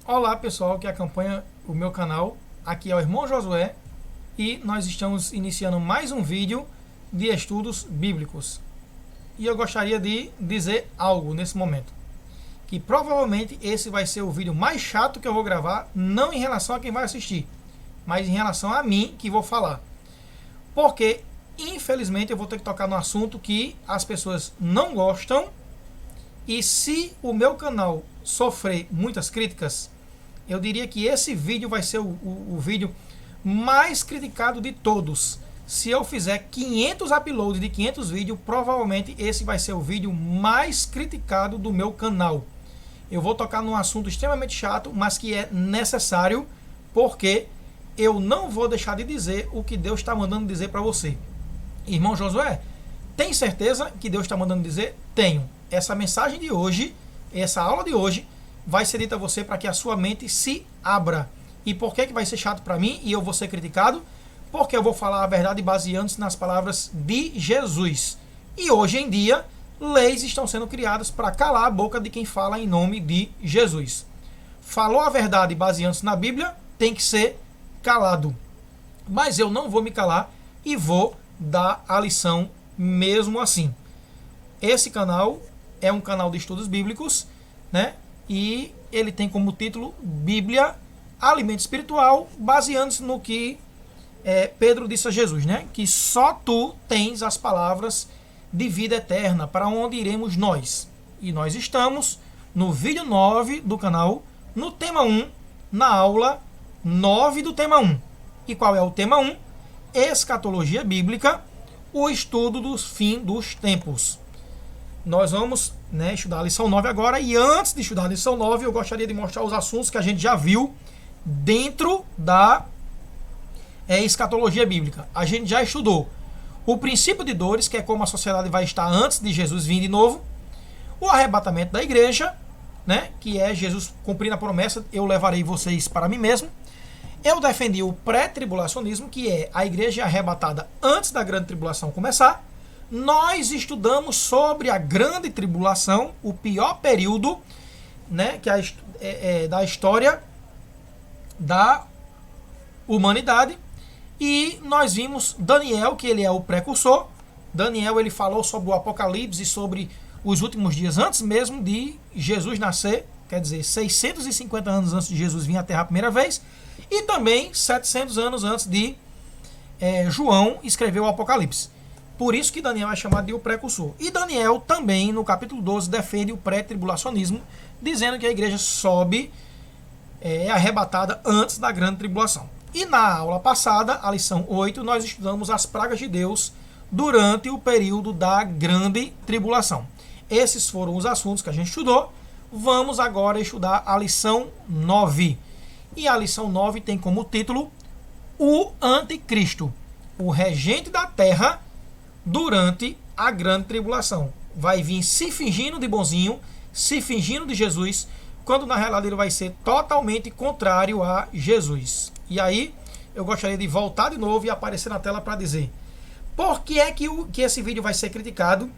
Olá pessoal que acompanha o meu canal, aqui é o irmão Josué e nós estamos iniciando mais um vídeo de estudos bíblicos. E eu gostaria de dizer algo nesse momento, que provavelmente esse vai ser o vídeo mais chato que eu vou gravar, não em relação a quem vai assistir, mas em relação a mim que vou falar. Porque, infelizmente, eu vou ter que tocar no assunto que as pessoas não gostam, e se o meu canal sofrer muitas críticas, eu diria que esse vídeo vai ser o vídeo mais criticado de todos. Se eu fizer 500 uploads de 500 vídeos, provavelmente esse vai ser o vídeo mais criticado do meu canal. Eu vou tocar num assunto extremamente chato, mas que é necessário, porque eu não vou deixar de dizer o que Deus está mandando dizer para você. Irmão Josué, tem certeza que Deus está mandando dizer? Tenho. Essa mensagem de hoje, essa aula de hoje, vai ser dita a você para que a sua mente se abra. E por que vai ser chato para mim e eu vou ser criticado? Porque eu vou falar a verdade baseando-se nas palavras de Jesus. E hoje em dia, leis estão sendo criadas para calar a boca de quem fala em nome de Jesus. Falou a verdade baseando-se na Bíblia, tem que ser calado. Mas eu não vou me calar e vou dar a lição mesmo assim. Esse canal é um canal de estudos bíblicos, né? E ele tem como título Bíblia, Alimento Espiritual, baseando-se no que Pedro disse a Jesus, né? Que só tu tens as palavras de vida eterna, para onde iremos nós. E nós estamos no vídeo 9 do canal, no tema 1, na aula 9 do tema 1. E qual é o tema 1? Escatologia Bíblica, o estudo do fim dos tempos. Nós vamos estudar a lição 9 agora, e antes de estudar a lição 9, eu gostaria de mostrar os assuntos que a gente já viu dentro da escatologia bíblica. A gente já estudou o princípio de dores, que é como a sociedade vai estar antes de Jesus vir de novo, o arrebatamento da igreja, né, que é Jesus cumprindo a promessa, eu levarei vocês para mim mesmo. Eu defendi o pré-tribulacionismo, que é a igreja arrebatada antes da grande tribulação começar. Nós estudamos sobre a grande tribulação, o pior período, né, que da história da humanidade. E nós vimos Daniel, que ele é o precursor. Daniel, ele falou sobre o Apocalipse, sobre os últimos dias antes mesmo de Jesus nascer, quer dizer, 650 anos antes de Jesus vir à Terra a primeira vez, e também 700 anos antes de João escrever o Apocalipse. Por isso que Daniel é chamado de o precursor. E Daniel também, no capítulo 12, defende o pré-tribulacionismo, dizendo que a igreja sobe, é arrebatada antes da grande tribulação. E na aula passada, a lição 8, nós estudamos as pragas de Deus durante o período da grande tribulação. Esses foram os assuntos que a gente estudou. Vamos agora estudar a lição 9. E a lição 9 tem como título o Anticristo, o regente da terra durante a grande tribulação. Vai vir se fingindo de bonzinho, se fingindo de Jesus, quando na realidade ele vai ser totalmente contrário a Jesus. E aí eu gostaria de voltar de novo e aparecer na tela para dizer por que é que esse vídeo vai ser criticado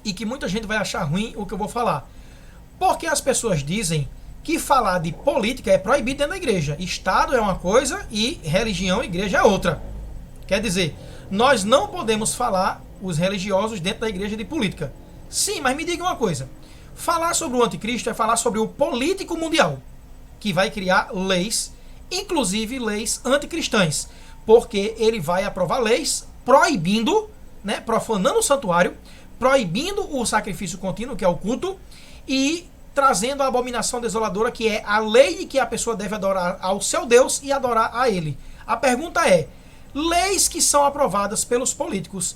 e que muita gente vai achar ruim o que eu vou falar. Porque as pessoas dizem que falar de política é proibido dentro da igreja. Estado é uma coisa e religião e igreja é outra. Quer dizer, nós não podemos falar, os religiosos, dentro da igreja, de política. Sim, mas me diga uma coisa. Falar sobre o anticristo é falar sobre o político mundial, que vai criar leis, inclusive leis anticristãs, porque ele vai aprovar leis proibindo, né, profanando o santuário, proibindo o sacrifício contínuo, que é o culto, e trazendo a abominação desoladora, que é a lei de que a pessoa deve adorar ao seu Deus e adorar a ele. A pergunta é, leis que são aprovadas pelos políticos,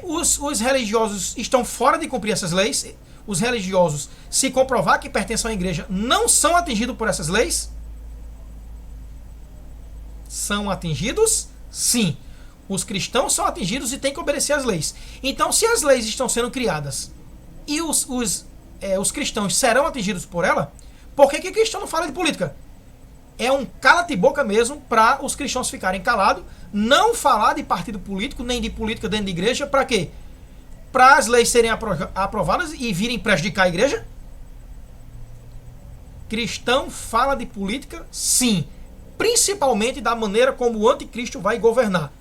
os religiosos estão fora de cumprir essas leis? Os religiosos, se comprovar que pertencem à igreja, não são atingidos por essas leis? São atingidos? Sim. Os cristãos são atingidos e têm que obedecer às leis. Então, se as leis estão sendo criadas e os cristãos serão atingidos por ela, por que o cristão não fala de política? É um cala-te-boca mesmo para os cristãos ficarem calados, não falar de partido político, nem de política dentro da igreja, para quê? Para as leis serem aprovadas e virem prejudicar a igreja? Cristão fala de política? Sim. Principalmente da maneira como o anticristo vai governar.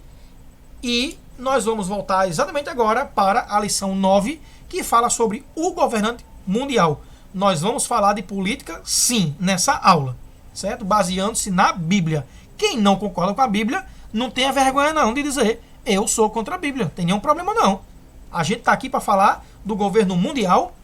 E nós vamos voltar exatamente agora para a lição 9, que fala sobre o governante mundial. Nós vamos falar de política, sim, nessa aula, certo? Baseando-se na Bíblia. Quem não concorda com a Bíblia, não tenha vergonha não de dizer, eu sou contra a Bíblia. Não tem nenhum problema não. A gente está aqui para falar do governo mundial,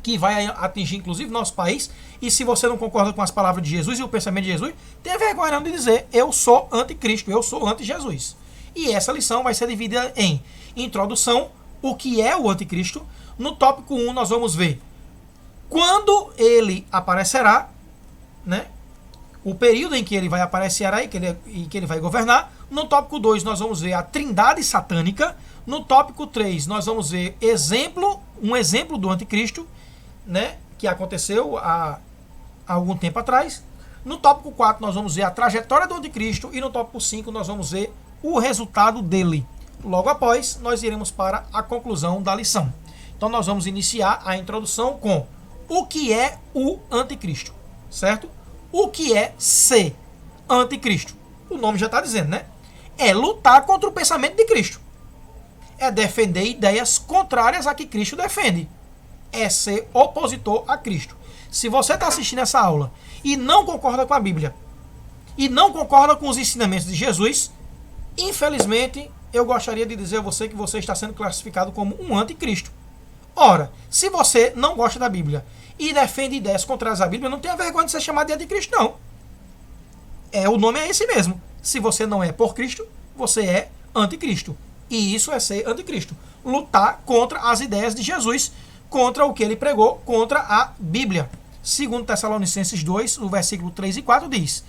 que vai atingir inclusive nosso país. E se você não concorda com as palavras de Jesus e o pensamento de Jesus, tenha vergonha não de dizer, eu sou anticristo, eu sou anti-Jesus. E essa lição vai ser dividida em introdução, o que é o anticristo. No tópico 1 nós vamos ver quando ele aparecerá, né? O período em que ele vai aparecer e que ele vai governar. No tópico 2 nós vamos ver a trindade satânica. No tópico 3 nós vamos ver um exemplo do anticristo, né? Que aconteceu há algum tempo atrás. No tópico 4 nós vamos ver a trajetória do anticristo. E no tópico 5 nós vamos ver o resultado dele. Logo após, nós iremos para a conclusão da lição. Então nós vamos iniciar a introdução com o que é o anticristo, certo? O que é ser anticristo? O nome já está dizendo, né? É lutar contra o pensamento de Cristo. É defender ideias contrárias a que Cristo defende. É ser opositor a Cristo. Se você está assistindo essa aula e não concorda com a Bíblia, e não concorda com os ensinamentos de Jesus, infelizmente, eu gostaria de dizer a você que você está sendo classificado como um anticristo. Ora, se você não gosta da Bíblia e defende ideias contrárias à Bíblia, não tenha vergonha de ser chamado de anticristo, não. O nome é esse mesmo. Se você não é por Cristo, você é anticristo. E isso é ser anticristo. Lutar contra as ideias de Jesus, contra o que ele pregou, contra a Bíblia. Segundo Tessalonicenses 2, o versículo 3 e 4 diz: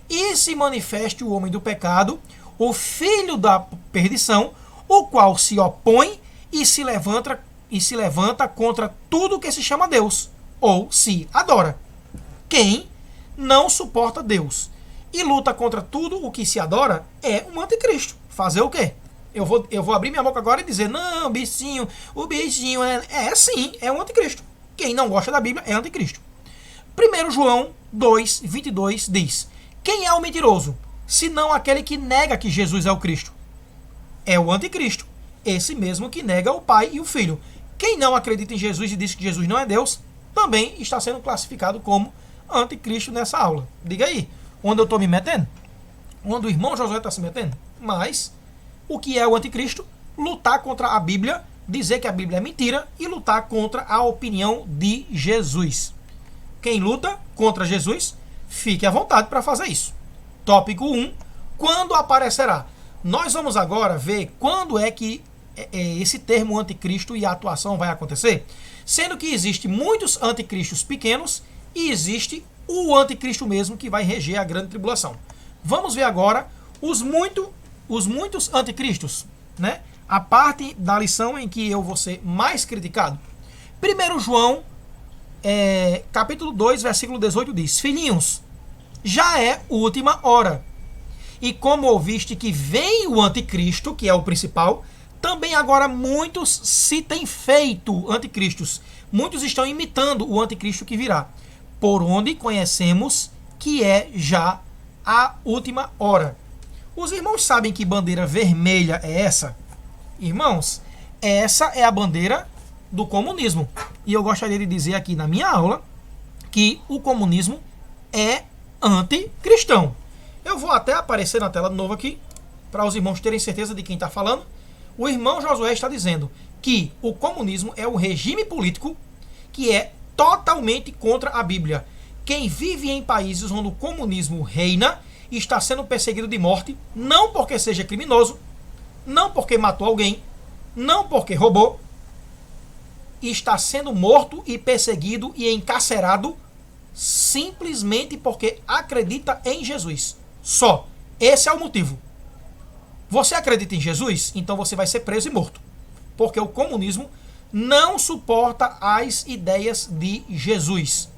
E se manifeste o homem do pecado, o filho da perdição, o qual se opõe e se levanta contra tudo que se chama Deus, ou se adora. Quem não suporta Deus e luta contra tudo o que se adora é um anticristo. Fazer o quê? Eu vou abrir minha boca agora e dizer, não, bichinho, o bichinho sim, é um anticristo. Quem não gosta da Bíblia é anticristo. 1 João 2, 22 diz: Quem é o mentiroso, senão aquele que nega que Jesus é o Cristo? É o anticristo, esse mesmo que nega o Pai e o Filho. Quem não acredita em Jesus e diz que Jesus não é Deus, também está sendo classificado como anticristo nessa aula. Diga aí, onde eu estou me metendo? Onde o irmão Josué está se metendo? Mas, o que é o anticristo? Lutar contra a Bíblia, dizer que a Bíblia é mentira e lutar contra a opinião de Jesus. Quem luta contra Jesus, fique à vontade para fazer isso. Tópico 1, quando aparecerá? Nós vamos agora ver quando é que esse termo anticristo e a atuação vai acontecer, sendo que existe muitos anticristos pequenos e existe o anticristo mesmo que vai reger a grande tribulação. Vamos ver agora os muitos anticristos, né? A parte da lição em que eu vou ser mais criticado. 1 João, capítulo 2, versículo 18 diz: Filhinhos, já é última hora. E como ouviste que vem o anticristo, que é o principal, também agora muitos se têm feito anticristos. Muitos estão imitando o anticristo que virá. Por onde conhecemos que é já a última hora. Os irmãos sabem que bandeira vermelha é essa? Irmãos, essa é a bandeira do comunismo. E eu gostaria de dizer aqui na minha aula que o comunismo é anticristão. Eu vou até aparecer na tela de novo aqui, para os irmãos terem certeza de quem está falando. O irmão Josué está dizendo que o comunismo é o regime político que é totalmente contra a Bíblia. Quem vive em países onde o comunismo reina está sendo perseguido de morte, não porque seja criminoso, não porque matou alguém, não porque roubou, está sendo morto e perseguido e encarcerado simplesmente porque acredita em Jesus. Só. Esse é o motivo. Você acredita em Jesus? Então você vai ser preso e morto. Porque o comunismo não suporta as ideias de Jesus.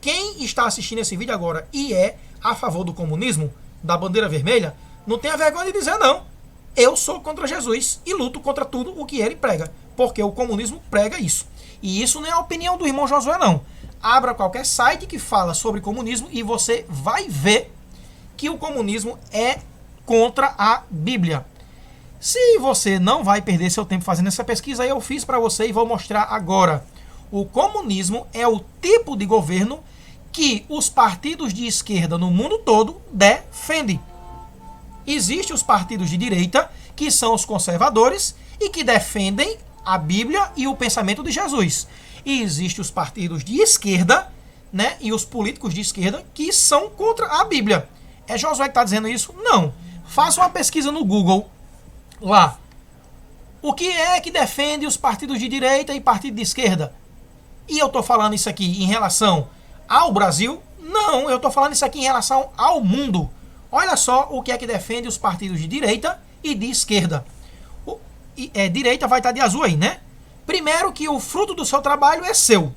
Quem está assistindo esse vídeo agora e é a favor do comunismo, da bandeira vermelha, não tenha vergonha de dizer não. Eu sou contra Jesus e luto contra tudo o que ele prega. Porque o comunismo prega isso. E isso não é a opinião do irmão Josué, não. Abra qualquer site que fala sobre comunismo e você vai ver que o comunismo é contra a Bíblia. Se você não vai perder seu tempo fazendo essa pesquisa, eu fiz para você e vou mostrar agora. O comunismo é o tipo de governo que os partidos de esquerda no mundo todo defendem. Existem os partidos de direita, que são os conservadores e que defendem a Bíblia e o pensamento de Jesus. E existem os partidos de esquerda, né, e os políticos de esquerda que são contra a Bíblia. É Josué que está dizendo isso? Não. Faça uma pesquisa no Google lá. O que é que defende os partidos de direita e partido de esquerda? E eu estou falando isso aqui em relação ao Brasil? Não, eu estou falando isso aqui em relação ao mundo. Olha só o que é que defende os partidos de direita e de esquerda. Direita vai estar de azul aí, né? Primeiro que o fruto do seu trabalho é seu.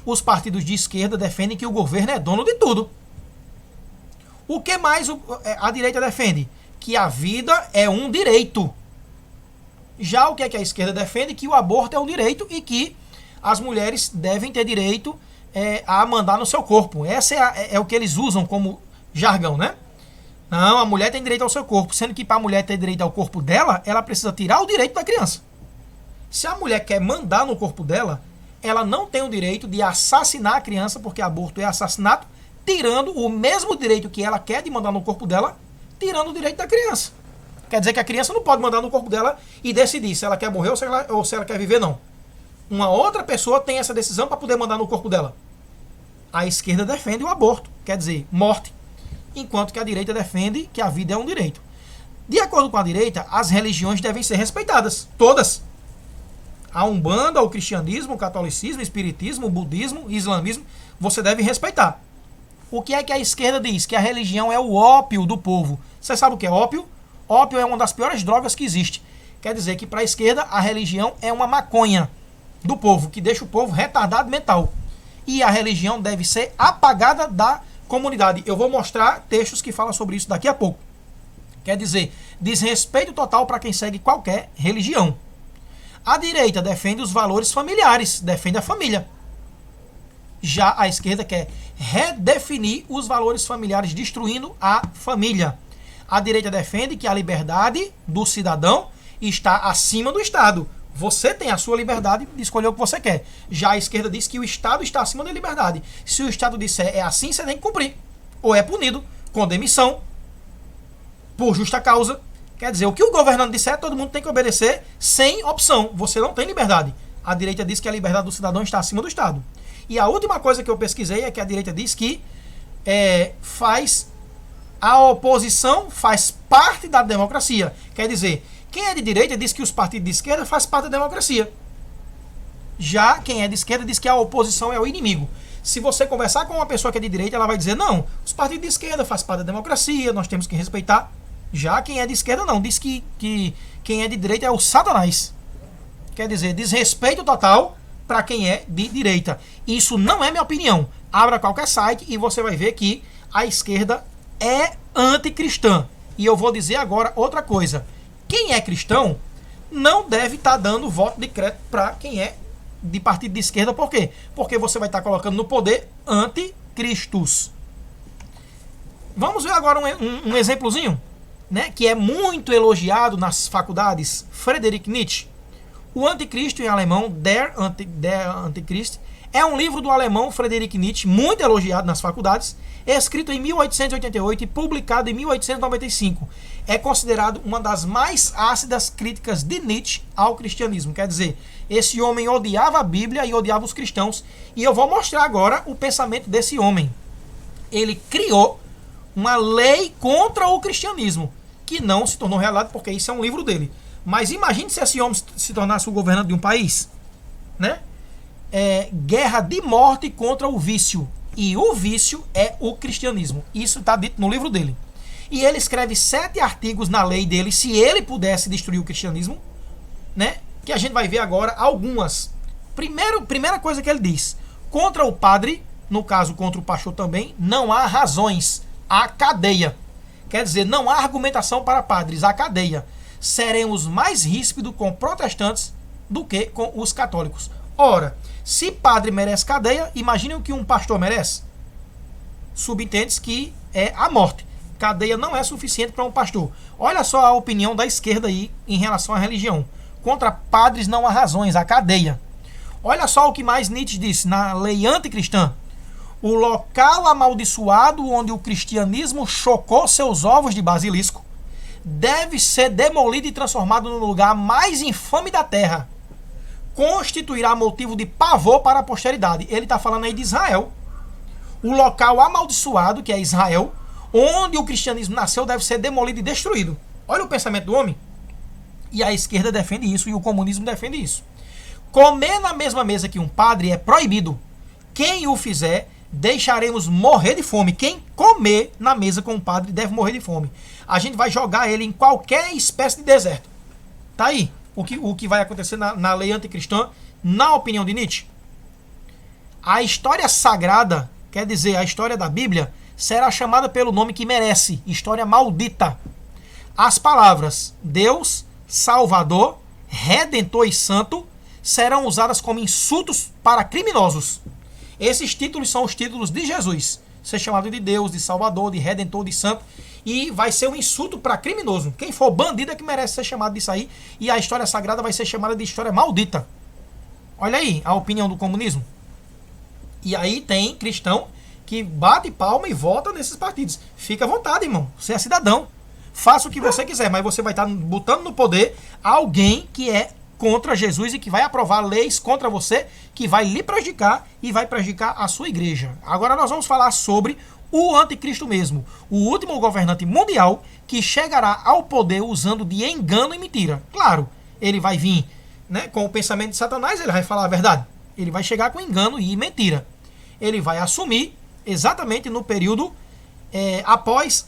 Os partidos de esquerda defendem que o governo é dono de tudo. O que mais a direita defende? Que a vida é um direito. Já o que é que a esquerda defende? Que o aborto é um direito e que as mulheres devem ter direito a mandar no seu corpo. Essa é o que eles usam como jargão, né? Não, a mulher tem direito ao seu corpo, sendo que para a mulher ter direito ao corpo dela, ela precisa tirar o direito da criança. Se a mulher quer mandar no corpo dela, ela não tem o direito de assassinar a criança, porque aborto é assassinato, tirando o mesmo direito que ela quer de mandar no corpo dela, tirando o direito da criança. Quer dizer que a criança não pode mandar no corpo dela e decidir se ela quer morrer ou se ela quer viver, não. Uma outra pessoa tem essa decisão para poder mandar no corpo dela. A esquerda defende o aborto, quer dizer, morte. Enquanto que a direita defende que a vida é um direito. De acordo com a direita, as religiões devem ser respeitadas. Todas. A Umbanda, o cristianismo, o catolicismo, o espiritismo, o budismo, o islamismo, você deve respeitar. O que é que a esquerda diz? Que a religião é o ópio do povo. Você sabe o que é ópio? Ópio é uma das piores drogas que existe. Quer dizer que para a esquerda a religião é uma maconha do povo, que deixa o povo retardado mental. E a religião deve ser apagada da comunidade. Eu vou mostrar textos que falam sobre isso daqui a pouco. Quer dizer, desrespeito total para quem segue qualquer religião. A direita defende os valores familiares, defende a família. Já a esquerda quer redefinir os valores familiares, destruindo a família. A direita defende que a liberdade do cidadão está acima do Estado. Você tem a sua liberdade de escolher o que você quer. Já a esquerda diz que o Estado está acima da liberdade. Se o Estado disser é assim, você tem que cumprir. Ou é punido com demissão, por justa causa. Quer dizer, o que o governante disser, todo mundo tem que obedecer sem opção. Você não tem liberdade. A direita diz que a liberdade do cidadão está acima do Estado. E a última coisa que eu pesquisei é que a direita diz que a oposição faz parte da democracia. Quer dizer, quem é de direita diz que os partidos de esquerda fazem parte da democracia. Já quem é de esquerda diz que a oposição é o inimigo. Se você conversar com uma pessoa que é de direita, ela vai dizer, não, os partidos de esquerda fazem parte da democracia, nós temos que respeitar. Já quem é de esquerda não, diz que quem é de direita é o Satanás. Quer dizer, desrespeito total para quem é de direita. Isso não é minha opinião. Abra qualquer site e você vai ver que a esquerda é anticristã. E eu vou dizer agora outra coisa. Quem é cristão não deve estar dando voto de crédito para quem é de partido de esquerda. Por quê? Porque você vai estar colocando no poder anticristos. Vamos ver agora um exemplozinho, né, que é muito elogiado nas faculdades. Friedrich Nietzsche. O Anticristo em alemão, Der Antichrist, é um livro do alemão Friedrich Nietzsche, muito elogiado nas faculdades, escrito em 1888 e publicado em 1895. É considerado uma das mais ácidas críticas de Nietzsche ao cristianismo. Quer dizer, esse homem odiava a Bíblia e odiava os cristãos. E eu vou mostrar agora o pensamento desse homem. Ele criou uma lei contra o cristianismo, que não se tornou realidade porque isso é um livro dele. Mas imagine se esse homem se tornasse o governante de um país, né? Guerra de morte contra o vício. E o vício é o cristianismo. Isso está dito no livro dele. E ele escreve 7 artigos na lei dele, se ele pudesse destruir o cristianismo, né? Que a gente vai ver agora algumas. Primeira coisa que ele diz: contra o padre, no caso contra o pastor também, não há razões, há cadeia. Quer dizer, não há argumentação para padres, há cadeia. Seremos mais ríspidos com protestantes do que com os católicos. Ora, se padre merece cadeia, imaginem o que um pastor merece. Subentende-se que é a morte. Cadeia não é suficiente para um pastor. Olha só a opinião da esquerda aí em relação à religião. Contra padres não há razões, há cadeia. Olha só o que mais Nietzsche disse na lei anticristã. O local amaldiçoado onde o cristianismo chocou seus ovos de basilisco deve ser demolido e transformado no lugar mais infame da terra. Constituirá motivo de pavor para a posteridade. Ele está falando aí de Israel. O local amaldiçoado, que é Israel, onde o cristianismo nasceu, deve ser demolido e destruído. Olha o pensamento do homem. E a esquerda defende isso e o comunismo defende isso. Comer na mesma mesa que um padre é proibido. Quem o fizer, deixaremos morrer de fome. Quem comer na mesa com um padre deve morrer de fome. A gente vai jogar ele em qualquer espécie de deserto. Tá aí o que vai acontecer na lei anticristã, na opinião de Nietzsche. A história sagrada, quer dizer, a história da Bíblia, será chamada pelo nome que merece, história maldita. As palavras Deus, Salvador, Redentor e Santo serão usadas como insultos para criminosos. Esses títulos são os títulos de Jesus. Ser chamado de Deus, de Salvador, de Redentor, de Santo. E vai ser um insulto para criminoso. Quem for bandido é que merece ser chamado disso aí. E a história sagrada vai ser chamada de história maldita. Olha aí a opinião do comunismo. E aí tem cristão que bate palma e vota nesses partidos. Fica à vontade, irmão. Você é cidadão. Faça o que você quiser, mas você vai estar botando no poder alguém que é contra Jesus e que vai aprovar leis contra você, que vai lhe prejudicar e vai prejudicar a sua igreja. Agora nós vamos falar sobre o anticristo mesmo, o último governante mundial que chegará ao poder usando de engano e mentira. Claro, ele vai vir, né, com o pensamento de Satanás, ele vai falar a verdade. Ele vai chegar com engano e mentira. Ele vai assumir exatamente no período após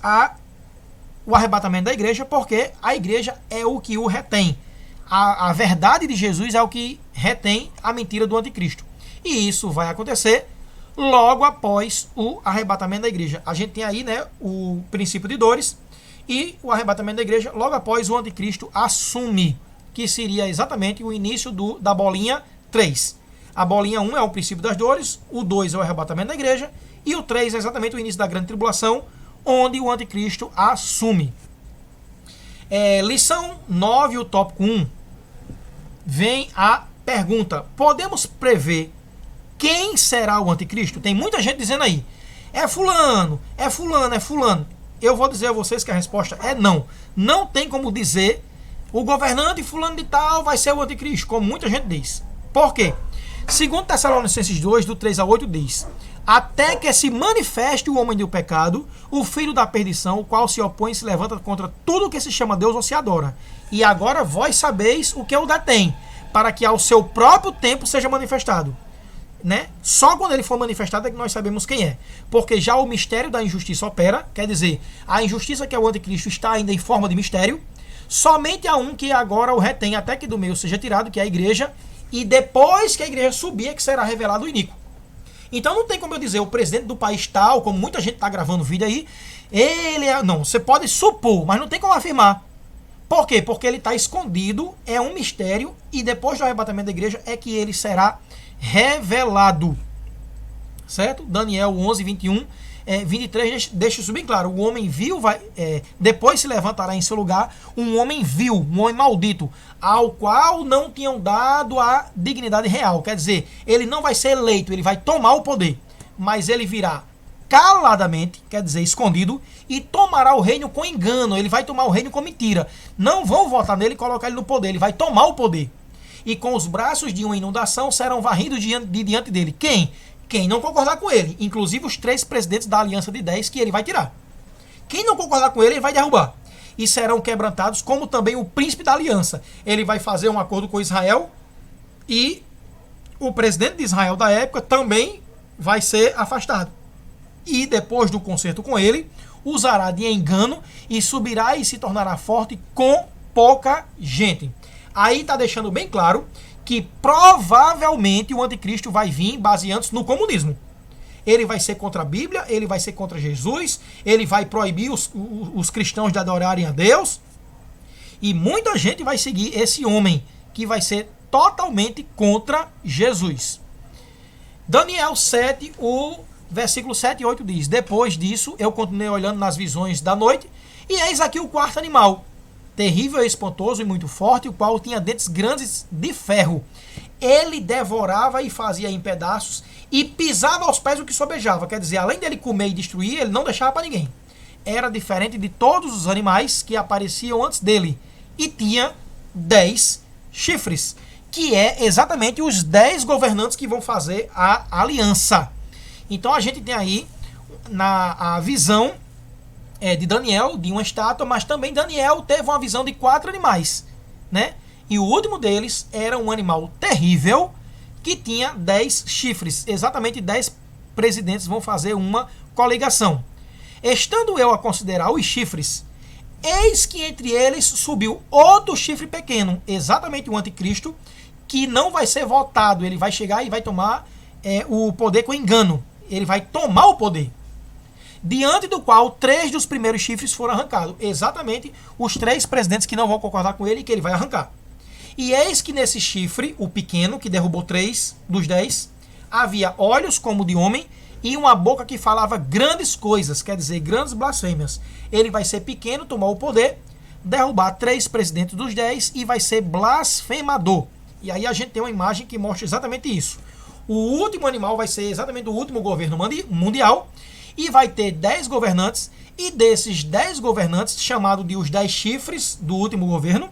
o arrebatamento da igreja, porque a igreja é o que o retém. A verdade de Jesus é o que retém a mentira do anticristo. E isso vai acontecer logo após o arrebatamento da igreja. A gente tem aí, né, o princípio de dores e o arrebatamento da igreja logo após o anticristo assume, que seria exatamente o início da bolinha 3. A bolinha 1 é o princípio das dores, o 2 é o arrebatamento da igreja e o 3 é exatamente o início da grande tribulação, onde o anticristo assume. Lição 9, o tópico 1, vem a pergunta: podemos prever quem será o anticristo? Tem muita gente dizendo aí, é fulano, é fulano, é fulano. Eu vou dizer a vocês que a resposta é não. Não tem como dizer o governante fulano de tal vai ser o anticristo, como muita gente diz. Por quê? Segundo Tessalonicenses 2, do 3 a 8, diz: até que se manifeste o homem do pecado, o filho da perdição, o qual se opõe e se levanta contra tudo que se chama Deus ou se adora. E agora vós sabeis o que o detém, para que ao seu próprio tempo seja manifestado. Né? Só quando ele for manifestado é que nós sabemos quem é. Porque já o mistério da injustiça opera, quer dizer, a injustiça que é o anticristo está ainda em forma de mistério. Somente há um que agora o retém até que do meio seja tirado, que é a igreja. E depois que a igreja subir é que será revelado o iníquo. Então não tem como eu dizer o presidente do país tal, como muita gente está gravando vídeo aí, ele é... Não, você pode supor, mas não tem como afirmar. Por quê? Porque ele está escondido, é um mistério, e depois do arrebatamento da igreja é que ele será revelado. Certo? Daniel 11, 21, 23 deixa isso bem claro. O homem vil depois se levantará em seu lugar um homem vil, um homem maldito, ao qual não tinham dado a dignidade real. Quer dizer, ele não vai ser eleito, ele vai tomar o poder, mas ele virá caladamente, quer dizer, escondido, e tomará o reino com engano. Ele vai tomar o reino com mentira. Não vão votar nele e colocar ele no poder, ele vai tomar o poder. E com os braços de uma inundação serão varridos diante dele. Quem? Quem não concordar com ele, inclusive os 3 presidentes da aliança de 10 que ele vai tirar. Quem não concordar com ele vai derrubar. E serão quebrantados, como também o príncipe da aliança. Ele vai fazer um acordo com Israel e o presidente de Israel da época também vai ser afastado. E depois do concerto com ele, usará de engano e subirá e se tornará forte com pouca gente. Aí está deixando bem claro que provavelmente o anticristo vai vir baseando-se no comunismo. Ele vai ser contra a Bíblia, ele vai ser contra Jesus, ele vai proibir os cristãos de adorarem a Deus. E muita gente vai seguir esse homem, que vai ser totalmente contra Jesus. Daniel 7, o versículo 7 e 8 diz: depois disso, eu continuei olhando nas visões da noite, e eis aqui o quarto animal, terrível e espantoso e muito forte, o qual tinha dentes grandes de ferro. Ele devorava e fazia em pedaços, e pisava aos pés o que sobejava. Quer dizer, além dele comer e destruir, ele não deixava para ninguém. Era diferente de todos os animais que apareciam antes dele, e tinha 10 chifres, que é exatamente os 10 governantes que vão fazer a aliança. Então a gente tem aí a visão de Daniel, de uma estátua, mas também Daniel teve uma visão de 4 animais, né? E o último deles era um animal terrível que tinha 10 chifres. Exatamente 10 presidentes vão fazer uma coligação. Estando eu a considerar os chifres, eis que entre eles subiu outro chifre pequeno, exatamente o anticristo, que não vai ser votado, ele vai chegar e vai tomar o poder com engano. Ele vai tomar o poder. Diante do qual 3 dos primeiros chifres foram arrancados. Exatamente os 3 presidentes que não vão concordar com ele e que ele vai arrancar. E eis que nesse chifre, o pequeno, que derrubou 3 dos 10, havia olhos como de homem e uma boca que falava grandes coisas, quer dizer, grandes blasfêmias. Ele vai ser pequeno, tomar o poder, derrubar 3 presidentes dos 10 e vai ser blasfemador. E aí a gente tem uma imagem que mostra exatamente isso. O último animal vai ser exatamente o último governo mundial e vai ter 10 governantes, e desses 10 governantes, chamado de os 10 chifres do último governo,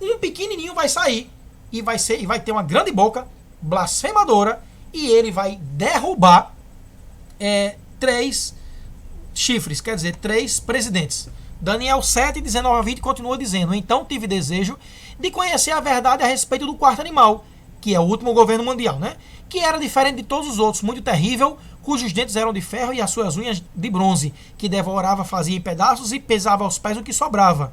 um pequenininho vai sair e vai ter uma grande boca blasfemadora, e ele vai derrubar 3 chifres, quer dizer, 3 presidentes. Daniel 7, 19 a 20 continua dizendo: então tive desejo de conhecer a verdade a respeito do quarto animal, que é o último governo mundial, né? Que era diferente de todos os outros, muito terrível, cujos dentes eram de ferro e as suas unhas de bronze, que devorava, fazia em pedaços e pesava aos pés o que sobrava.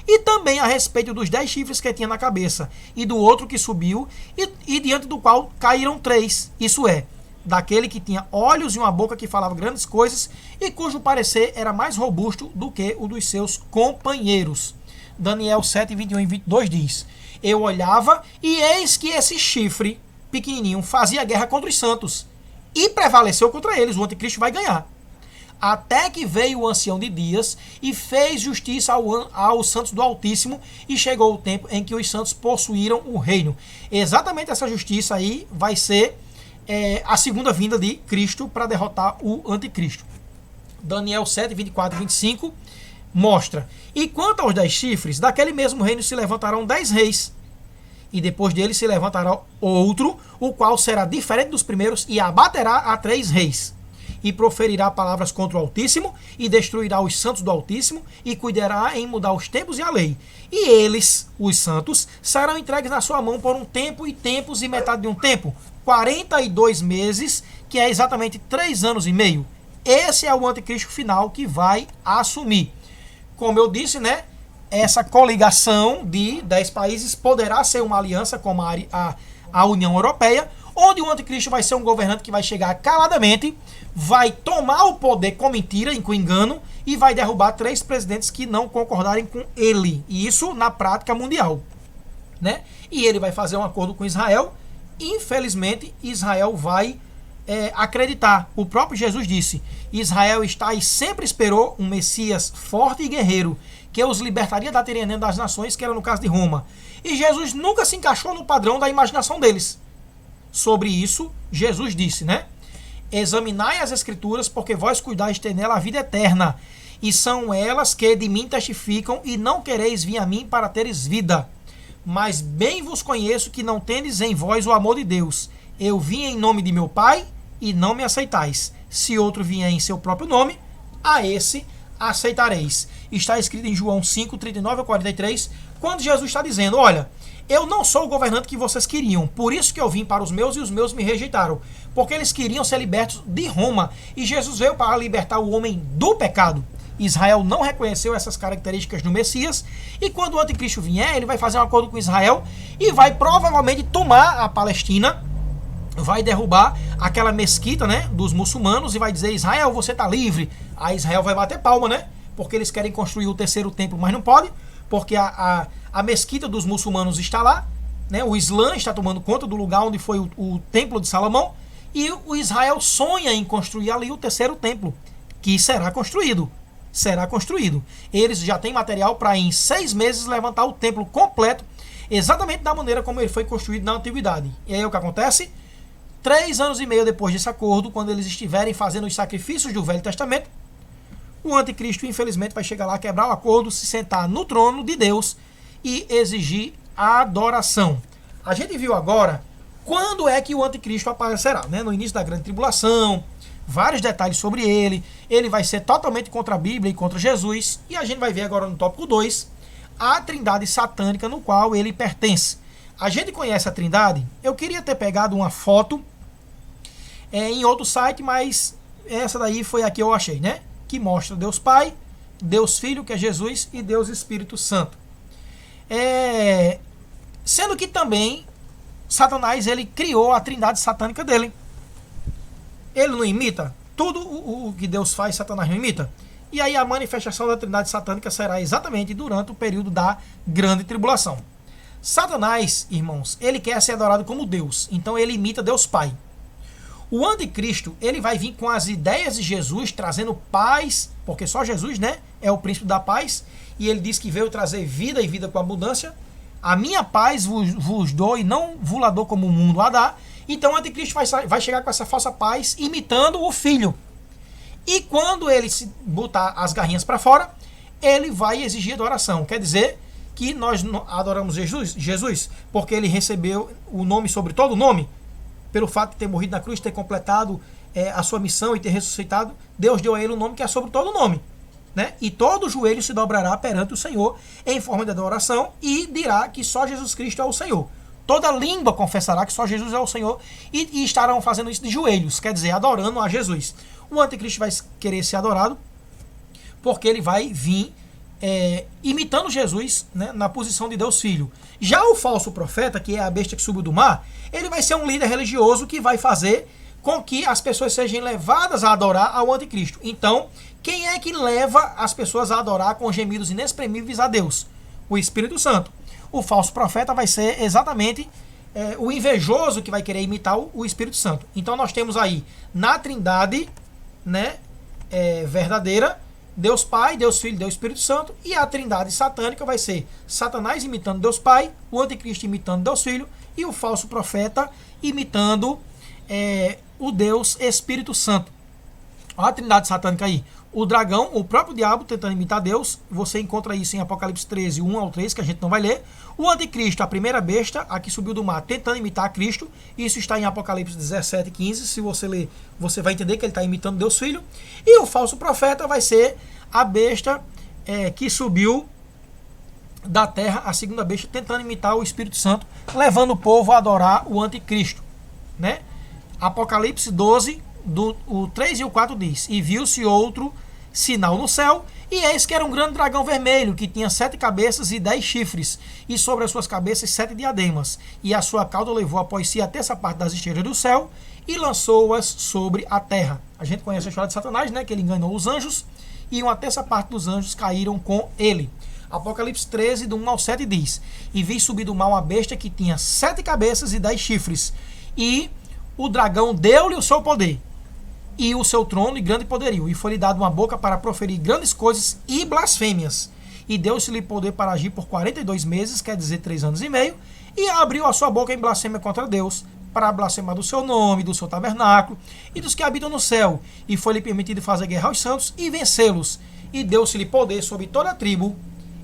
E também a respeito dos 10 chifres que tinha na cabeça, e do outro que subiu, e diante do qual caíram 3, isso é, daquele que tinha olhos e uma boca que falava grandes coisas, e cujo parecer era mais robusto do que o dos seus companheiros. Daniel 7, 21 e 22 diz: eu olhava, e eis que esse chifre pequenininho fazia guerra contra os santos, e prevaleceu contra eles. O anticristo vai ganhar. Até que veio o ancião de dias e fez justiça aos santos do Altíssimo, e chegou o tempo em que os santos possuíram o reino. Exatamente essa justiça aí vai ser a segunda vinda de Cristo para derrotar o anticristo. Daniel 7, 24 e 25 mostra: e quanto aos 10 chifres, daquele mesmo reino se levantarão 10 reis, e depois dele se levantará outro, o qual será diferente dos primeiros, e abaterá a 3 reis, e proferirá palavras contra o Altíssimo, e destruirá os santos do Altíssimo, e cuidará em mudar os tempos e a lei. E eles, os santos, serão entregues na sua mão por um tempo e tempos e metade de um tempo, 42 meses, que é exatamente 3 anos e meio. Esse é o anticristo final que vai assumir. Como eu disse, né? Essa coligação de 10 países poderá ser uma aliança como a União Europeia, onde o anticristo vai ser um governante que vai chegar caladamente, vai tomar o poder com mentira e com engano, e vai derrubar 3 presidentes que não concordarem com ele. E isso na prática mundial, né? E ele vai fazer um acordo com Israel. Infelizmente, Israel vai acreditar. O próprio Jesus disse: Israel está e sempre esperou um Messias forte e guerreiro, que os libertaria da tirania das nações, que era no caso de Roma. E Jesus nunca se encaixou no padrão da imaginação deles. Sobre isso, Jesus disse, né? Examinai as Escrituras, porque vós cuidais ter nela a vida eterna, e são elas que de mim testificam, e não quereis vir a mim para teres vida. Mas bem vos conheço que não tendes em vós o amor de Deus. Eu vim em nome de meu Pai, e não me aceitais. Se outro vier em seu próprio nome, a esse aceitareis. Está escrito em João 5, 39 a 43, quando Jesus está dizendo: olha, eu não sou o governante que vocês queriam, por isso que eu vim para os meus e os meus me rejeitaram, porque eles queriam ser libertos de Roma, e Jesus veio para libertar o homem do pecado. Israel não reconheceu essas características do Messias, e quando o anticristo vier, ele vai fazer um acordo com Israel e vai provavelmente tomar a Palestina, vai derrubar aquela mesquita, né, dos muçulmanos, e vai dizer: Israel, você está livre. Aí Israel vai bater palma, né, porque eles querem construir o terceiro templo, mas não pode, porque a mesquita dos muçulmanos está lá, né? O Islã está tomando conta do lugar onde foi o Templo de Salomão, e o Israel sonha em construir ali o terceiro templo, que será construído. Será construído. Eles já têm material para em 6 meses levantar o templo completo, exatamente da maneira como ele foi construído na antiguidade. E aí o que acontece? 3 anos e meio depois desse acordo, quando eles estiverem fazendo os sacrifícios do Velho Testamento, o anticristo, infelizmente, vai chegar lá, quebrar o acordo, se sentar no trono de Deus e exigir adoração. A gente viu agora quando é que o anticristo aparecerá, né? No início da grande tribulação, vários detalhes sobre ele. Ele vai ser totalmente contra a Bíblia e contra Jesus. E a gente vai ver agora no tópico 2 a trindade satânica no qual ele pertence. A gente conhece a trindade. Eu queria ter pegado uma foto em outro site, mas essa daí foi a que eu achei, né? Que mostra Deus Pai, Deus Filho, que é Jesus, e Deus Espírito Santo. Sendo que também Satanás, ele criou a trindade satânica dele. Ele não imita? Tudo o que Deus faz, Satanás não imita? E aí a manifestação da trindade satânica será exatamente durante o período da grande tribulação. Satanás, irmãos, ele quer ser adorado como Deus. Então ele imita Deus Pai. O anticristo, ele vai vir com as ideias de Jesus, trazendo paz, porque só Jesus, né, é o príncipe da paz, e ele diz que veio trazer vida e vida com abundância. A minha paz vos dou e não vos la dou como o mundo a dá. Então o anticristo vai chegar com essa falsa paz, imitando o filho. E quando ele se botar as garrinhas para fora, ele vai exigir adoração. Quer dizer que nós adoramos Jesus, porque ele recebeu o nome sobre todo nome, pelo fato de ter morrido na cruz, ter completado a sua missão e ter ressuscitado. Deus deu a ele um nome que é sobre todo nome. Né? E todo joelho se dobrará perante o Senhor em forma de adoração e dirá que só Jesus Cristo é o Senhor. Toda língua confessará que só Jesus é o Senhor e estarão fazendo isso de joelhos, quer dizer, adorando a Jesus. O anticristo vai querer ser adorado porque ele vai vir imitando Jesus, né, na posição de Deus Filho. Já o falso profeta, que é a besta que subiu do mar, ele vai ser um líder religioso que vai fazer com que as pessoas sejam levadas a adorar ao anticristo. Então, quem é que leva as pessoas a adorar com gemidos inexprimíveis a Deus? O Espírito Santo. O falso profeta vai ser exatamente o invejoso que vai querer imitar o Espírito Santo. Então nós temos aí na trindade, né, verdadeira, Deus Pai, Deus Filho, Deus Espírito Santo, e a trindade satânica vai ser Satanás imitando Deus Pai, o anticristo imitando Deus Filho e o falso profeta imitando o Deus Espírito Santo. Olha a trindade satânica aí. O dragão, o próprio diabo tentando imitar Deus. Você encontra isso em Apocalipse 13, 1 ao 3, que a gente não vai ler. O anticristo, a primeira besta, a que subiu do mar, tentando imitar Cristo. Isso está em Apocalipse 17, 15. Se você ler, você vai entender que ele está imitando Deus Filho. E o falso profeta vai ser a besta que subiu da terra, a segunda besta, tentando imitar o Espírito Santo, levando o povo a adorar o anticristo. Né? Apocalipse 12, o 3 e o 4 diz: e viu-se outro sinal no céu, e eis que era um grande dragão vermelho, que tinha 7 cabeças e 10 chifres, e sobre as suas cabeças 7 diademas, e a sua cauda levou após si a terça parte das estrelas do céu, e lançou-as sobre a terra. A gente conhece a história de Satanás, né, que ele enganou os anjos, e uma terça parte dos anjos caíram com ele. Apocalipse 13, do 1 ao 7 diz: e vi subir do mar uma besta que tinha 7 cabeças e 10 chifres, e o dragão deu-lhe o seu poder, e o seu trono e grande poderio, e foi-lhe dado uma boca para proferir grandes coisas e blasfêmias, e deu-se-lhe poder para agir por 42 meses, quer dizer 3 anos e meio, e abriu a sua boca em blasfêmia contra Deus, para blasfemar do seu nome, do seu tabernáculo, e dos que habitam no céu, e foi-lhe permitido fazer guerra aos santos, e vencê-los, e deu-se-lhe poder sobre toda a tribo,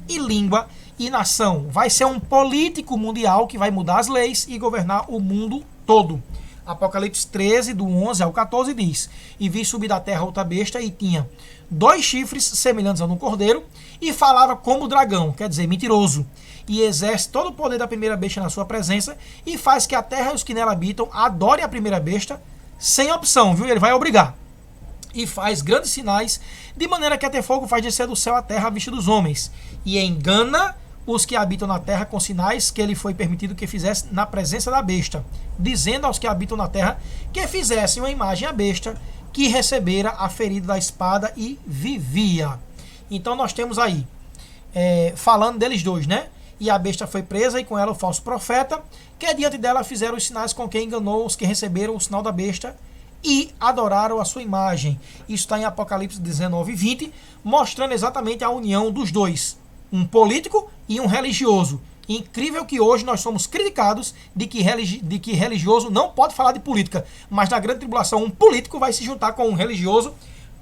e língua, e nação. Vai ser um político mundial que vai mudar as leis e governar o mundo todo. Apocalipse 13, do 11 ao 14 diz: e vi subir da terra outra besta, e tinha 2 chifres semelhantes a um cordeiro, e falava como dragão, quer dizer, mentiroso, e exerce todo o poder da primeira besta na sua presença, e faz que a terra e os que nela habitam adorem a primeira besta, sem opção, viu? Ele vai obrigar. E faz grandes sinais, de maneira que até fogo faz descer do céu a terra à vista dos homens, e engana os que habitam na terra com sinais que ele foi permitido que fizesse na presença da besta, dizendo aos que habitam na terra que fizessem uma imagem à besta, que recebera a ferida da espada e vivia. Então nós temos aí, falando deles dois, né? E a besta foi presa, e com ela o falso profeta, que diante dela fizeram os sinais com quem enganou os que receberam o sinal da besta e adoraram a sua imagem. Isso está em Apocalipse 19 e 20, mostrando exatamente a união dos dois, um político e um religioso. Incrível que hoje nós somos criticados de que religioso não pode falar de política, mas na grande tribulação um político vai se juntar com um religioso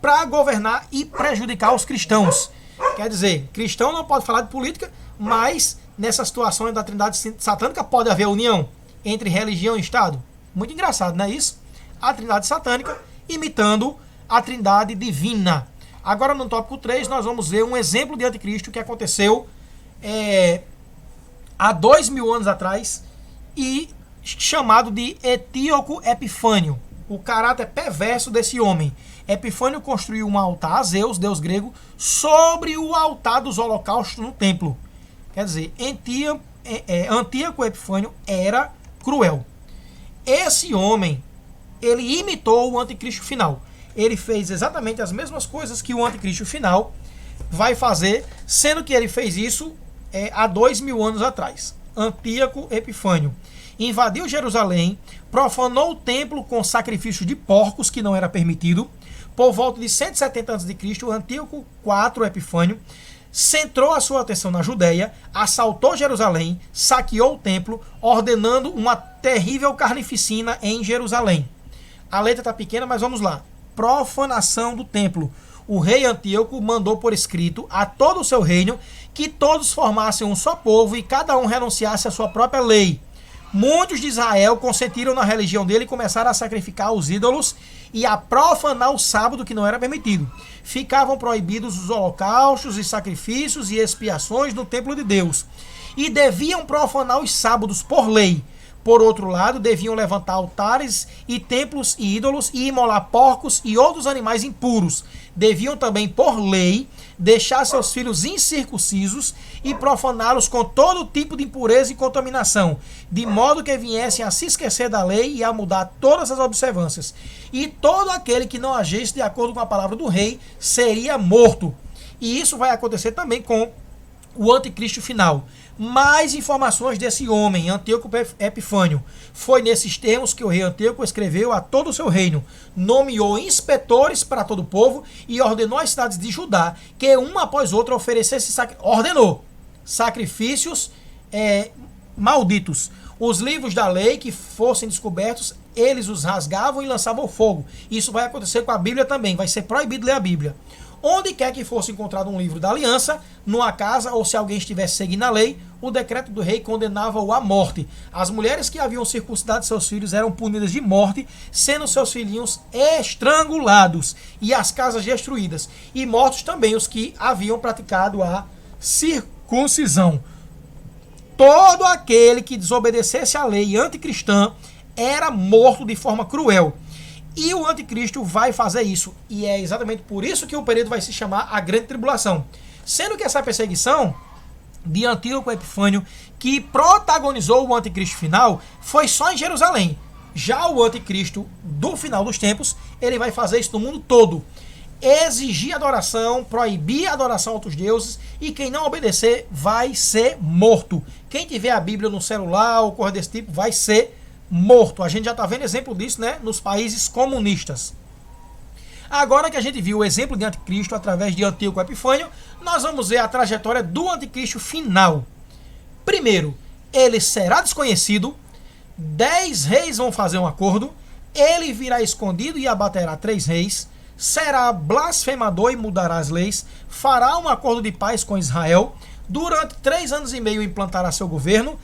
para governar e prejudicar os cristãos. Quer dizer, cristão não pode falar de política, mas nessa situação da trindade satânica pode haver união entre religião e Estado. Muito engraçado, não é isso? A trindade satânica imitando a trindade divina. Agora no tópico 3 nós vamos ver um exemplo de anticristo que aconteceu há 2000 anos atrás e chamado de Antíoco Epifânio. O caráter perverso desse homem. Epifânio construiu um altar a Zeus, deus grego, sobre o altar dos holocaustos no templo. Quer dizer, Antíoco Epifânio era cruel. Esse homem, ele imitou o anticristo final. Ele fez exatamente as mesmas coisas que o anticristo final vai fazer, sendo que ele fez isso há 2000 anos atrás. Antíoco Epifânio invadiu Jerusalém, profanou o templo com sacrifício de porcos, que não era permitido. Por volta de 170 a.C., Antíoco IV Epifânio centrou a sua atenção na Judéia, assaltou Jerusalém, saqueou o templo, ordenando uma terrível carnificina em Jerusalém. A letra está pequena, mas vamos lá. Profanação do templo. O rei Antíoco mandou por escrito a todo o seu reino que todos formassem um só povo e cada um renunciasse à sua própria lei. Muitos de Israel consentiram na religião dele e começaram a sacrificar os ídolos e a profanar o sábado, que não era permitido. Ficavam proibidos os holocaustos e sacrifícios e expiações no templo de Deus. E deviam profanar os sábados por lei. Por outro lado, deviam levantar altares e templos e ídolos e imolar porcos e outros animais impuros. Deviam também, por lei, deixar seus filhos incircuncisos e profaná-los com todo tipo de impureza e contaminação, de modo que viessem a se esquecer da lei e a mudar todas as observâncias. E todo aquele que não agisse de acordo com a palavra do rei seria morto. E isso vai acontecer também com o anticristo final. Mais informações desse homem, Antíoco Epifânio. Foi nesses termos que o rei Antíoco escreveu a todo o seu reino, nomeou inspetores para todo o povo e ordenou às cidades de Judá que uma após outra oferecesse sacrifícios malditos. Os livros da lei que fossem descobertos, eles os rasgavam e lançavam ao fogo. Isso vai acontecer com a Bíblia também, vai ser proibido ler a Bíblia. Onde quer que fosse encontrado um livro da aliança, numa casa ou se alguém estivesse seguindo a lei, o decreto do rei condenava-o à morte. As mulheres que haviam circuncidado seus filhos eram punidas de morte, sendo seus filhinhos estrangulados e as casas destruídas. E mortos também os que haviam praticado a circuncisão. Todo aquele que desobedecesse à lei anticristã era morto de forma cruel. E o anticristo vai fazer isso. E é exatamente por isso que o período vai se chamar a Grande Tribulação. Sendo que essa perseguição de Antíoco Epifânio, que protagonizou o anticristo final, foi só em Jerusalém. Já o anticristo do final dos tempos, ele vai fazer isso no mundo todo. Exigir adoração, proibir a adoração a outros deuses, e quem não obedecer vai ser morto. Quem tiver a Bíblia no celular ou coisa desse tipo vai ser morto. A gente já está vendo exemplo disso, né, nos países comunistas. Agora que a gente viu o exemplo de anticristo através de Antíoco Epifânio, nós vamos ver a trajetória do anticristo final. Primeiro, ele será desconhecido, 10 reis vão fazer um acordo, ele virá escondido e abaterá 3 reis, será blasfemador e mudará as leis, fará um acordo de paz com Israel, durante 3 anos e meio implantará seu governo,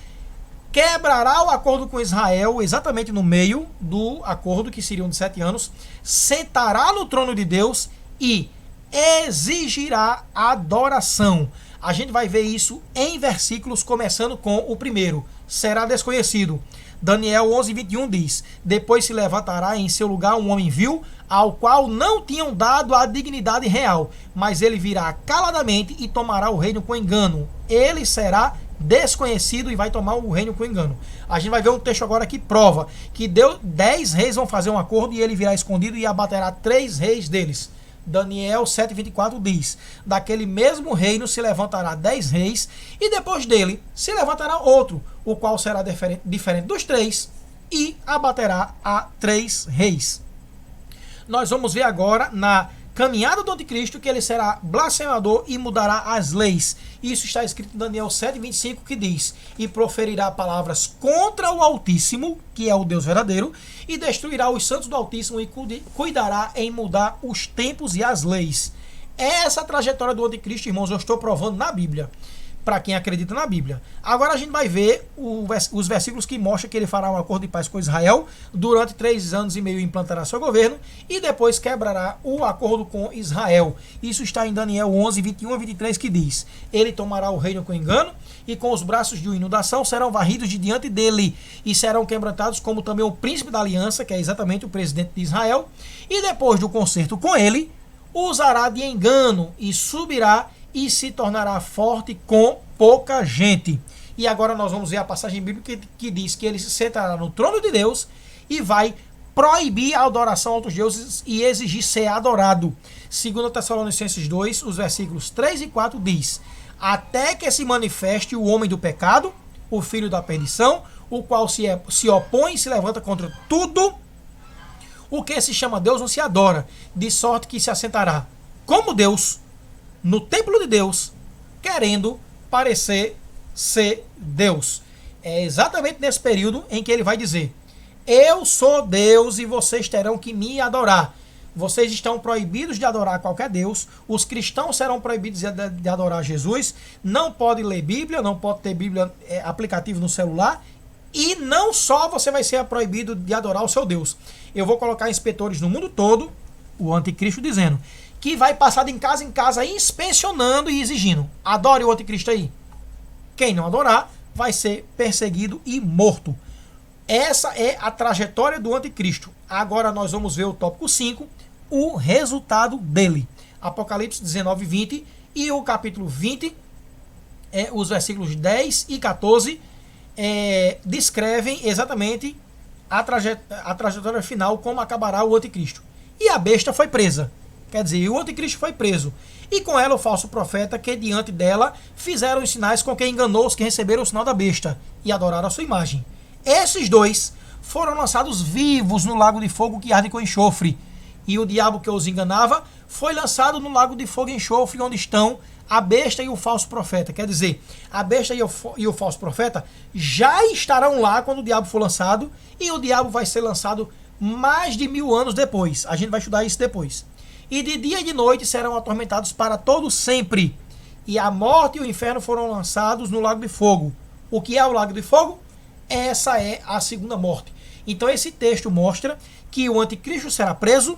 quebrará o acordo com Israel exatamente no meio do acordo, que seriam de 7 anos, sentará no trono de Deus e exigirá adoração. A gente vai ver isso em versículos, começando com o primeiro. Será desconhecido. Daniel 11:21 diz: depois se levantará em seu lugar um homem vil, ao qual não tinham dado a dignidade real, mas ele virá caladamente e tomará o reino com engano. Ele será desconhecido e vai tomar o reino com engano. A gente vai ver um texto agora que prova que 10 reis vão fazer um acordo e ele virá escondido e abaterá 3 reis deles. Daniel 7,24 diz: daquele mesmo reino se levantará 10 reis, e depois dele se levantará outro, o qual será diferente dos 3, e abaterá a 3 reis. Nós vamos ver agora na caminhada do anticristo que ele será blasfemador e mudará as leis. Isso está escrito em Daniel 7,25, que diz: e proferirá palavras contra o Altíssimo, que é o Deus verdadeiro, e destruirá os santos do Altíssimo e cuidará em mudar os tempos e as leis. Essa trajetória do anticristo, irmãos, eu estou provando na Bíblia, para quem acredita na Bíblia. Agora a gente vai ver os versículos que mostram que ele fará um acordo de paz com Israel, durante 3 anos e meio implantará seu governo, e depois quebrará o acordo com Israel. Isso está em Daniel 11, 21 a 23, que diz: ele tomará o reino com engano, e com os braços de inundação serão varridos de diante dele, e serão quebrantados como também o príncipe da aliança, que é exatamente o presidente de Israel, e depois do concerto com ele, usará de engano, e subirá e se tornará forte com pouca gente. E agora nós vamos ver a passagem bíblica que diz que ele se sentará no trono de Deus e vai proibir a adoração a outros deuses e exigir ser adorado. 2 Tessalonicenses 2, os versículos 3 e 4 diz: até que se manifeste o homem do pecado, o filho da perdição, o qual se opõe e se levanta contra tudo o que se chama Deus, não se adora, de sorte que se assentará como Deus no templo de Deus, querendo parecer ser Deus. É exatamente nesse período em que ele vai dizer: eu sou Deus e vocês terão que me adorar. Vocês estão proibidos de adorar qualquer Deus. Os cristãos serão proibidos de adorar Jesus. Não pode ler Bíblia, não pode ter Bíblia aplicativo no celular. E não só você vai ser proibido de adorar o seu Deus. Eu vou colocar inspetores no mundo todo, o anticristo dizendo que vai passar de em casa inspecionando e exigindo: adore o anticristo aí. Quem não adorar vai ser perseguido e morto. Essa é a trajetória do anticristo. Agora nós vamos ver o tópico 5, o resultado dele. Apocalipse 19, 20 e o capítulo 20, os versículos 10 e 14, descrevem exatamente a trajetória final, como acabará o anticristo. E a besta foi presa. Quer dizer, o anticristo foi preso. E com ela o falso profeta, que diante dela fizeram os sinais com que enganou os que receberam o sinal da besta e adoraram a sua imagem. Esses dois foram lançados vivos no lago de fogo que arde com enxofre. E o diabo que os enganava foi lançado no lago de fogo e enxofre, onde estão a besta e o falso profeta. Quer dizer, a besta e o falso profeta já estarão lá quando o diabo for lançado, e o diabo vai ser lançado mais de 1000 anos depois. A gente vai estudar isso depois. E de dia e de noite serão atormentados para todo sempre. E a morte e o inferno foram lançados no lago de fogo. O que é o lago de fogo? Essa é a segunda morte. Então esse texto mostra que o anticristo será preso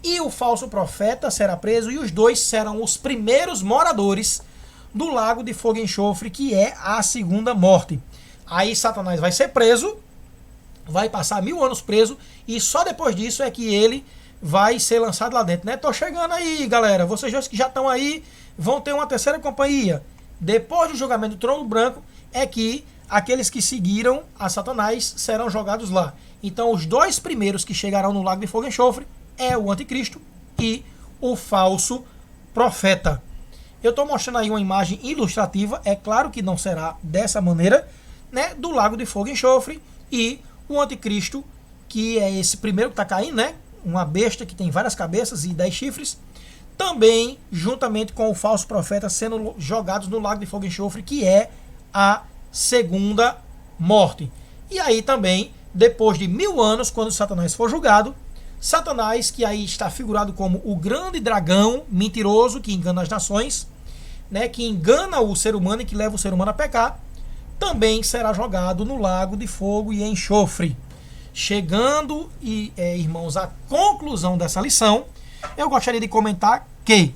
e o falso profeta será preso, e os dois serão os primeiros moradores do lago de fogo e enxofre, que é a segunda morte. Aí Satanás vai ser preso, vai passar 1000 anos preso, e só depois disso é que ele vai ser lançado lá dentro, né? Tô chegando aí, galera. Vocês dois que já estão aí vão ter uma terceira companhia. Depois do julgamento do trono branco é que aqueles que seguiram a Satanás serão jogados lá. Então os dois primeiros que chegarão no lago de fogo e enxofre é o anticristo e o falso profeta. Eu estou mostrando aí uma imagem ilustrativa. É claro que não será dessa maneira, né? Do lago de fogo e enxofre e o anticristo, que é esse primeiro que está caindo, né? Uma besta que tem várias cabeças e 10 chifres, também juntamente com o falso profeta sendo jogados no lago de fogo e enxofre, que é a segunda morte. E aí também, depois de 1000 anos, quando Satanás for julgado, Satanás, que aí está figurado como o grande dragão mentiroso que engana as nações, né, que engana o ser humano e que leva o ser humano a pecar, também será jogado no lago de fogo e enxofre. Chegando, irmãos, à conclusão dessa lição, eu gostaria de comentar que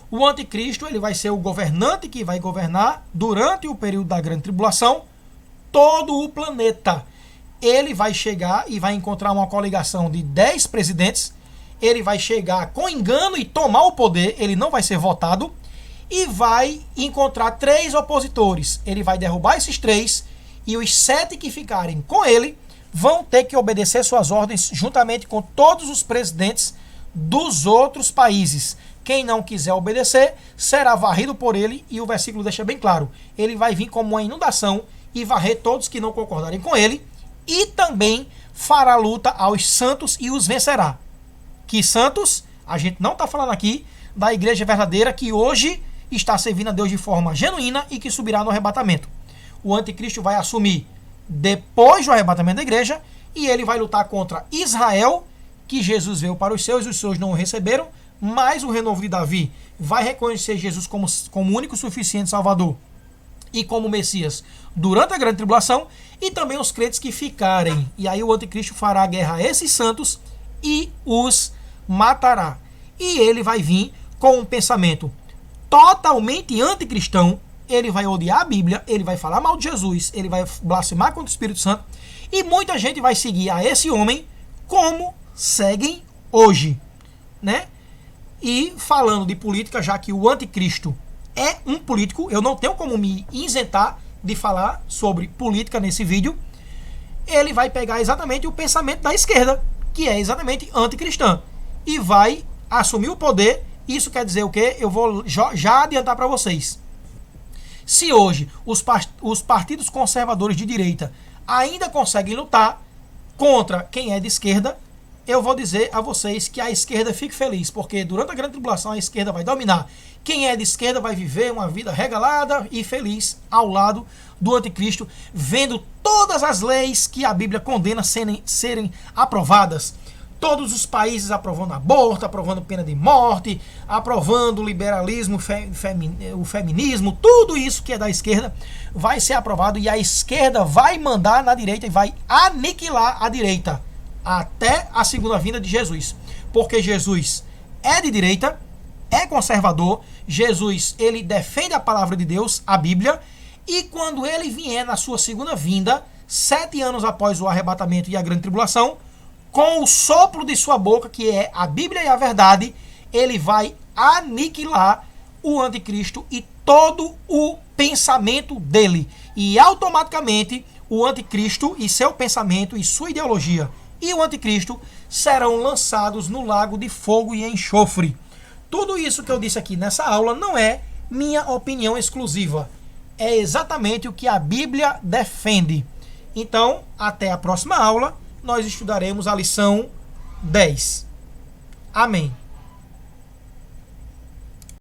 o anticristo ele vai ser o governante que vai governar durante o período da grande tribulação todo o planeta. Ele vai chegar e vai encontrar uma coligação de 10 presidentes, ele vai chegar com engano e tomar o poder, ele não vai ser votado, e vai encontrar 3 opositores. Ele vai derrubar esses 3, e os 7 que ficarem com ele vão ter que obedecer suas ordens juntamente com todos os presidentes dos outros países. Quem não quiser obedecer será varrido por ele, e o versículo deixa bem claro. Ele vai vir como uma inundação e varrer todos que não concordarem com ele, e também fará luta aos santos e os vencerá. Que santos? A gente não está falando aqui da igreja verdadeira que hoje está servindo a Deus de forma genuína e que subirá no arrebatamento. O anticristo vai assumir depois do arrebatamento da igreja, e ele vai lutar contra Israel, que Jesus veio para os seus não o receberam, mas o renovo de Davi vai reconhecer Jesus como único suficiente Salvador e como Messias durante a grande tribulação, e também os crentes que ficarem. E aí o anticristo fará guerra a esses santos e os matará. E ele vai vir com um pensamento totalmente anticristão. Ele vai odiar a Bíblia, ele vai falar mal de Jesus, ele vai blasfemar contra o Espírito Santo, e muita gente vai seguir a esse homem como seguem hoje, né? E falando de política, já que o anticristo é um político, eu não tenho como me isentar de falar sobre política nesse vídeo. Ele vai pegar exatamente o pensamento da esquerda, que é exatamente anticristã, e vai assumir o poder. Isso quer dizer o quê? Eu vou já adiantar para vocês. Se hoje os partidos conservadores de direita ainda conseguem lutar contra quem é de esquerda, eu vou dizer a vocês que a esquerda fique feliz, porque durante a grande tribulação a esquerda vai dominar. Quem é de esquerda vai viver uma vida regalada e feliz ao lado do anticristo, vendo todas as leis que a Bíblia condena serem aprovadas. Todos os países aprovando aborto, aprovando pena de morte, aprovando o liberalismo, o feminismo, tudo isso que é da esquerda vai ser aprovado, e a esquerda vai mandar na direita e vai aniquilar a direita até a segunda vinda de Jesus. Porque Jesus é de direita, é conservador, Jesus, ele defende a palavra de Deus, a Bíblia, e quando ele vier na sua segunda vinda, 7 anos após o arrebatamento e a grande tribulação, com o sopro de sua boca, que é a Bíblia e a verdade, ele vai aniquilar o anticristo e todo o pensamento dele. E automaticamente o anticristo e seu pensamento e sua ideologia e o anticristo serão lançados no lago de fogo e enxofre. Tudo isso que eu disse aqui nessa aula não é minha opinião exclusiva. É exatamente o que a Bíblia defende. Então, até a próxima aula, nós estudaremos a lição 10. Amém.